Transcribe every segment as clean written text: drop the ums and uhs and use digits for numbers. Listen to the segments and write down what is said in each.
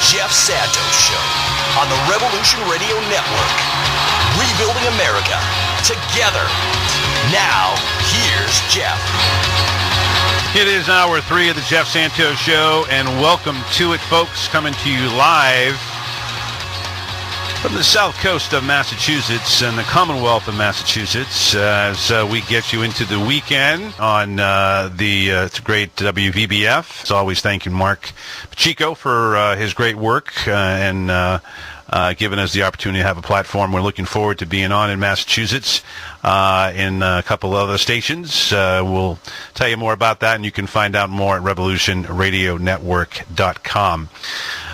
Jeff Santos Show on the Revolution Radio Network. Rebuilding America together. Now, here's Jeff. It is hour 3 of the Jeff Santos Show, and welcome to it, folks. Coming to you live from the south coast of Massachusetts and the Commonwealth of Massachusetts as we get you into the weekend on the great WVBF. As always, thanking Mark Pacheco for his great work and giving us the opportunity to have a platform we're looking forward to being on in Massachusetts in a couple other stations. We'll tell you more about that, and you can find out more at revolutionradionetwork.com.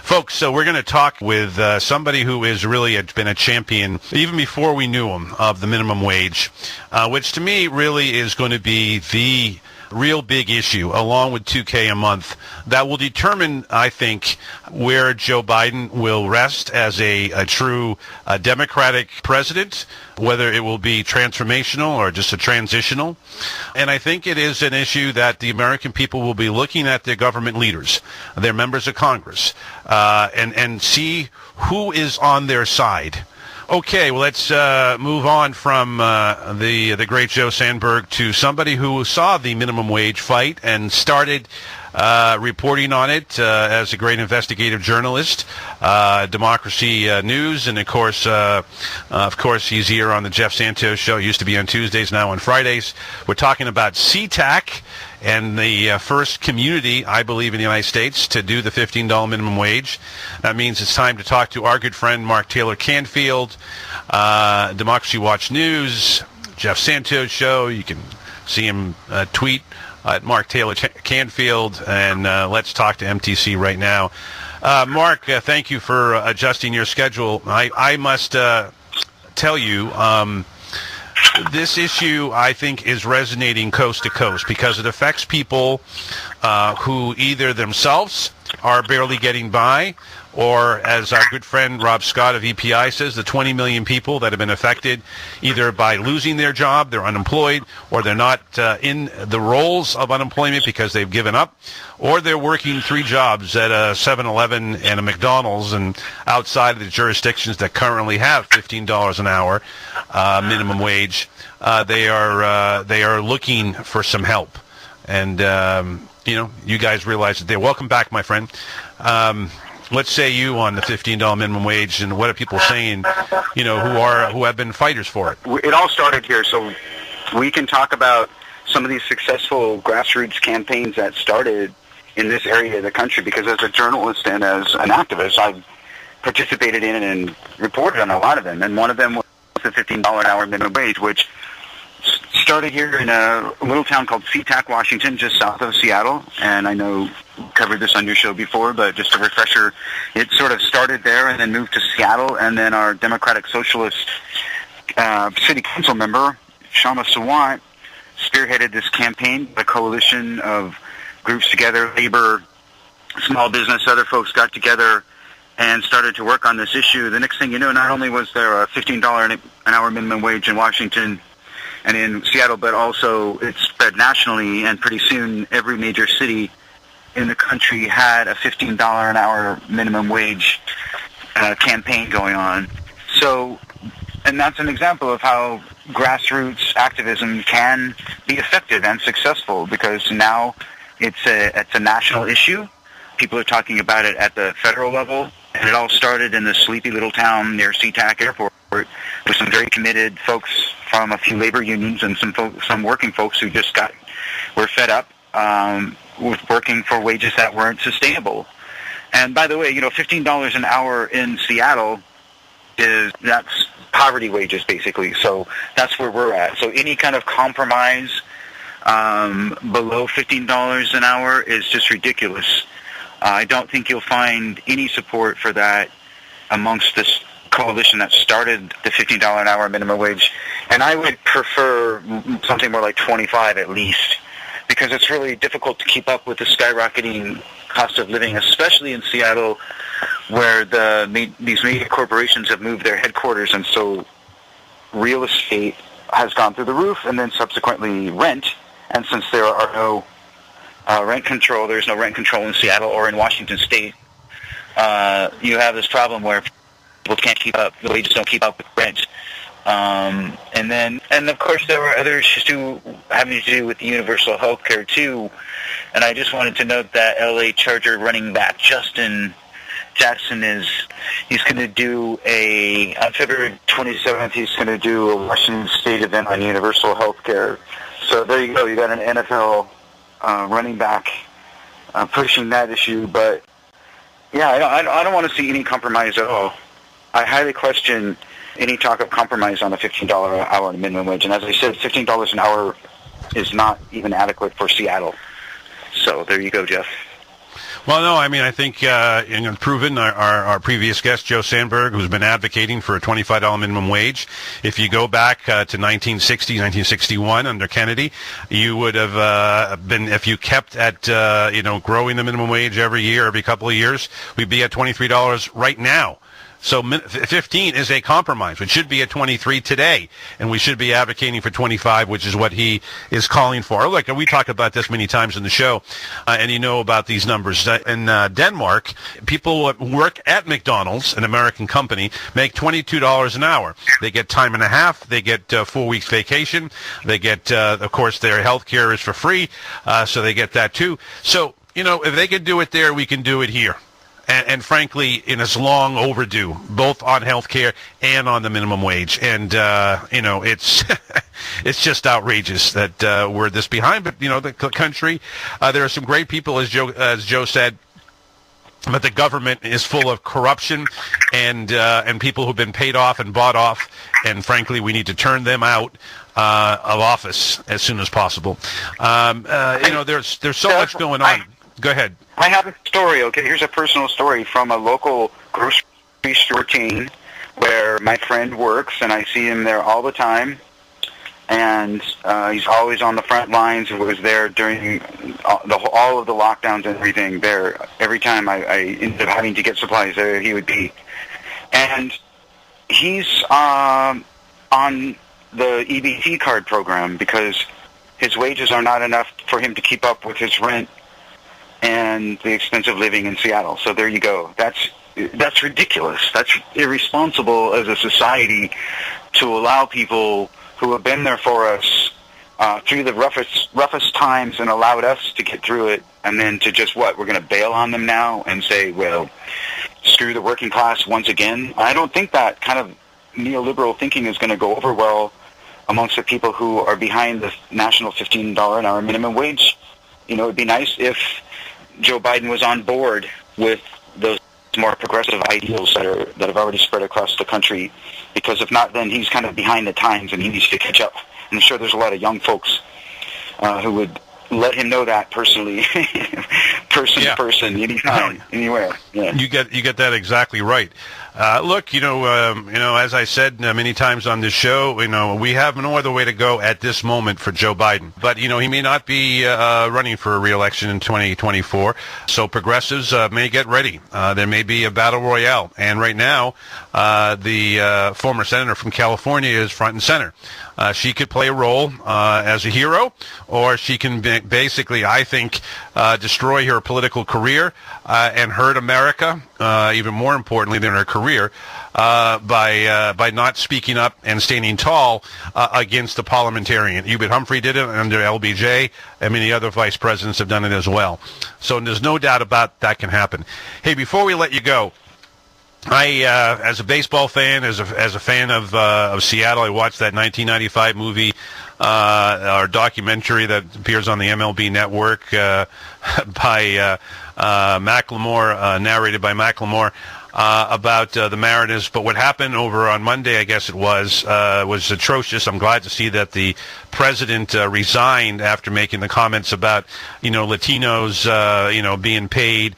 Folks, so we're going to talk with somebody who has really been a champion, even before we knew him, of the minimum wage, which to me really is going to be the real big issue, along with $2K a month, that will determine, I think, where Joe Biden will rest as a true Democratic president, whether it will be transformational or just a transitional. And I think it is an issue that the American people will be looking at their government leaders, their members of Congress, and see who is on their side. Okay, well, let's move on from the great Joe Sandberg to somebody who saw the minimum wage fight and started reporting on it as a great investigative journalist, Democracy News, and of course, he's here on the Jeff Santos Show. It used to be on Tuesdays, now on Fridays. We're talking about CTAC and the first community, I believe, in the United States to do the $15 minimum wage. That means it's time to talk to our good friend Mark Taylor-Canfield, Democracy Watch News, Jeff Santos Show. You can see him tweet at Mark Taylor-Canfield, and let's talk to MTC right now. Mark, thank you for adjusting your schedule. I must tell you, this issue, I think, is resonating coast to coast because it affects people who either themselves are barely getting by, or as our good friend Rob Scott of EPI says, the 20 million people that have been affected either by losing their job, they're unemployed, or they're not in the roles of unemployment because they've given up, or they're working 3 jobs at a 7-Eleven and a McDonald's and outside of the jurisdictions that currently have $15 an hour minimum wage. They are looking for some help. And, you guys realize that they're welcome back, my friend. Let's say you on the $15 minimum wage, and what are people saying, who have been fighters for it? It all started here, so we can talk about some of these successful grassroots campaigns that started in this area of the country, because as a journalist and as an activist, I've participated in and reported on a lot of them, and one of them was the $15 an hour minimum wage, which started here in a little town called SeaTac, Washington, just south of Seattle. And I know you covered this on your show before, but just a refresher, it sort of started there and then moved to Seattle. And then our Democratic Socialist city council member, Shama Sawant, spearheaded this campaign. A coalition of groups together, labor, small business, other folks got together and started to work on this issue. The next thing you know, not only was there a $15 an hour minimum wage in Washington and in Seattle, but also it spread nationally, and pretty soon every major city in the country had a $15 an hour minimum wage campaign going on. So, and that's an example of how grassroots activism can be effective and successful, because now it's a national issue. People are talking about it at the federal level, and it all started in this sleepy little town near SeaTac Airport with some very committed folks from a few labor unions and some working folks who just were fed up with working for wages that weren't sustainable. And by the way, $15 an hour in Seattle that's poverty wages basically. So that's where we're at. So any kind of compromise below $15 an hour is just ridiculous. I don't think you'll find any support for that amongst this coalition that started the $15 an hour minimum wage. And I would prefer something more like 25 at least, because it's really difficult to keep up with the skyrocketing cost of living, especially in Seattle, where these major corporations have moved their headquarters, and so real estate has gone through the roof, and then subsequently rent. And since there are no rent control, there's no rent control in Seattle or in Washington State. you have this problem where people can't keep up, the wages don't keep up with rent. And of course there were other issues too, having to do with the universal health care too. And I just wanted to note that LA Charger running back Justin Jackson he's going to do on February 27th, he's going to do a Washington State event on universal health care. So there you go, you got an NFL running back pushing that issue. But yeah, I don't want to see any compromise at all. I highly question any talk of compromise on a $15 an hour minimum wage. And as I said, $15 an hour is not even adequate for Seattle. So there you go, Jeff. Well, no, I mean, I think proven our previous guest, Joe Sandberg, who's been advocating for a $25 minimum wage. If you go back to 1960, 1961 under Kennedy, you would have been, if you kept at, growing the minimum wage every year, every couple of years, we'd be at $23 right now. So 15 is a compromise. We should be at 23 today, and we should be advocating for 25, which is what he is calling for. Look, we talk about this many times in the show, and you know about these numbers. In Denmark, people who work at McDonald's, an American company, make $22 an hour. They get time and a half. They get 4 weeks vacation. They get, of course, their health care is for free, so they get that too. So, if they can do it there, we can do it here. And frankly, it's long overdue, both on health care and on the minimum wage. And, it's it's just outrageous that we're this behind. But, the country, there are some great people, as Joe said, but the government is full of corruption and people who've been paid off and bought off. And, frankly, we need to turn them out of office as soon as possible. There's so much going on. Go ahead. I have a story, okay? Here's a personal story from a local grocery store chain where my friend works, and I see him there all the time. And he's always on the front lines and was there during all of the lockdowns and everything there. Every time I ended up having to get supplies, there he would be. And he's on the EBT card program because his wages are not enough for him to keep up with his rent and the expense of living in Seattle. So there you go. That's ridiculous. That's irresponsible as a society to allow people who have been there for us through the roughest times and allowed us to get through it, and then to just we're going to bail on them now and say, well, screw the working class once again? I don't think that kind of neoliberal thinking is going to go over well amongst the people who are behind the national $15 an hour minimum wage. It'd be nice if Joe Biden was on board with those more progressive ideals that have already spread across the country, because if not, then he's kind of behind the times and he needs to catch up. And I'm sure there's a lot of young folks who would let him know that personally, to person, anytime, anywhere. Yeah. You get that exactly right. Look, as I said many times on this show, we have no other way to go at this moment for Joe Biden. But, he may not be running for a re-election in 2024, so progressives may get ready. There may be a battle royale. And right now, the former senator from California is front and center. She could play a role as a hero, or she can basically, I think, destroy her political career and hurt America, even more importantly than her career, by not speaking up and standing tall against the parliamentarian. Hubert Humphrey did it under LBJ, and many other vice presidents have done it as well. So there's no doubt about that can happen. Hey, before we let you go, I, as a baseball fan, as a fan of Seattle, I watched that 1995 movie, or documentary that appears on the MLB Network by Macklemore, narrated by Macklemore, about the Mariners. But what happened over on Monday, I guess it was atrocious. I'm glad to see that the president resigned after making the comments about, Latinos, being paid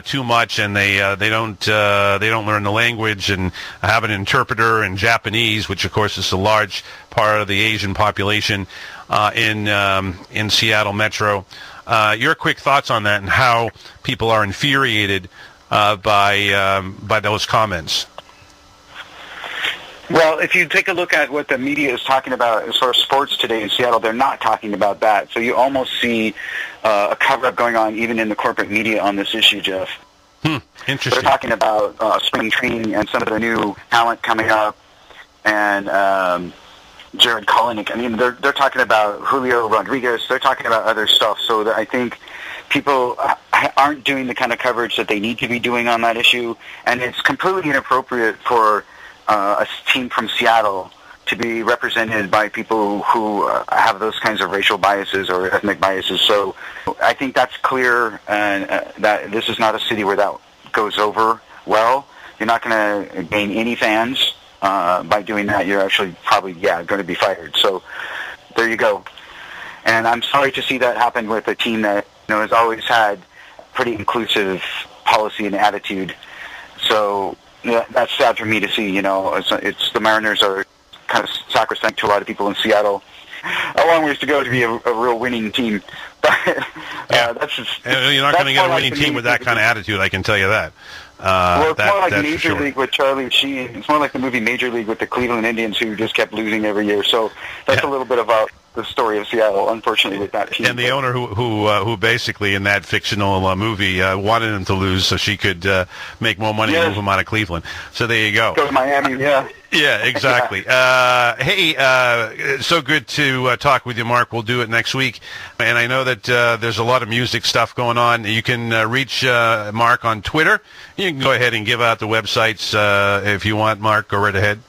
too much, and they don't learn the language and have an interpreter in Japanese, which of course is a large part of the Asian population in Seattle Metro. Your quick thoughts on that and how people are infuriated by those comments? Well, if you take a look at what the media is talking about as far as sports today in Seattle, they're not talking about that. So you almost see a cover-up going on even in the corporate media on this issue, Jeff. Interesting. They're talking about spring training and some of the new talent coming up, and Jared Kalanick. I mean, they're talking about Julio Rodriguez. They're talking about other stuff. So that I think people aren't doing the kind of coverage that they need to be doing on that issue, and it's completely inappropriate for a team from Seattle to be represented by people who have those kinds of racial biases or ethnic biases. So I think that's clear, and that this is not a city where that goes over well. You're not going to gain any fans by doing that. You're actually probably, going to be fired. So there you go. And I'm sorry to see that happen with a team that has always had pretty inclusive policy and attitude. So that's sad for me to see. It's the Mariners are kind of sacrosanct to a lot of people in Seattle. A long ways to go to be a real winning team. But that's just... You're not going to get a winning team with that kind of attitude, I can tell you that. Well, it's more like Major League with Charlie Sheen. It's more like the movie Major League with the Cleveland Indians, who just kept losing every year. So that's a little bit about the story of Seattle, unfortunately, with that team. And the owner who basically in that fictional movie wanted him to lose so she could make more money and move him out of Cleveland. So there you go. Go to Miami, Yeah, exactly. Hey, so good to talk with you, Mark. We'll do it next week. And I know that there's a lot of music stuff going on. You can reach Mark on Twitter. You can go ahead and give out the websites if you want, Mark. Go right ahead.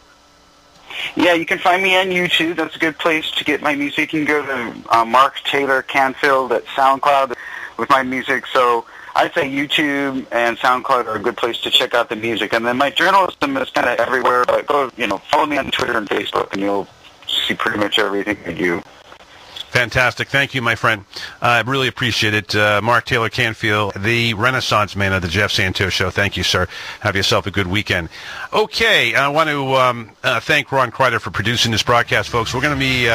Yeah, you can find me on YouTube. That's a good place to get my music. You can go to Mark Taylor-Canfield at SoundCloud with my music. So I'd say YouTube and SoundCloud are a good place to check out the music. And then my journalism is kind of everywhere. But go, follow me on Twitter and Facebook, and you'll see pretty much everything I do. Fantastic. Thank you, my friend. I really appreciate it. Mark Taylor-Canfield, the Renaissance man of the Jeff Santos Show. Thank you, sir. Have yourself a good weekend. Okay, I want to thank Ron Kreider for producing this broadcast, folks. We're going to be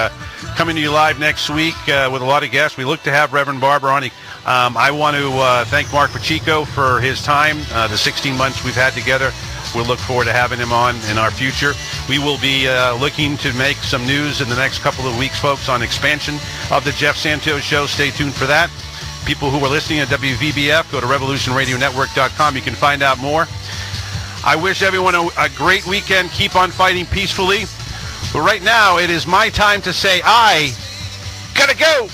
coming to you live next week with a lot of guests. We look to have Reverend Barber on. I want to thank Mark Pacheco for his time, the 16 months we've had together. We'll look forward to having him on in our future. We will be looking to make some news in the next couple of weeks, folks, on expansion of the Jeff Santos Show. Stay tuned for that. People who are listening at WVBF, go to RevolutionRadioNetwork.com. You can find out more. I wish everyone a great weekend. Keep on fighting peacefully. But right now, it is my time to say, I gotta go.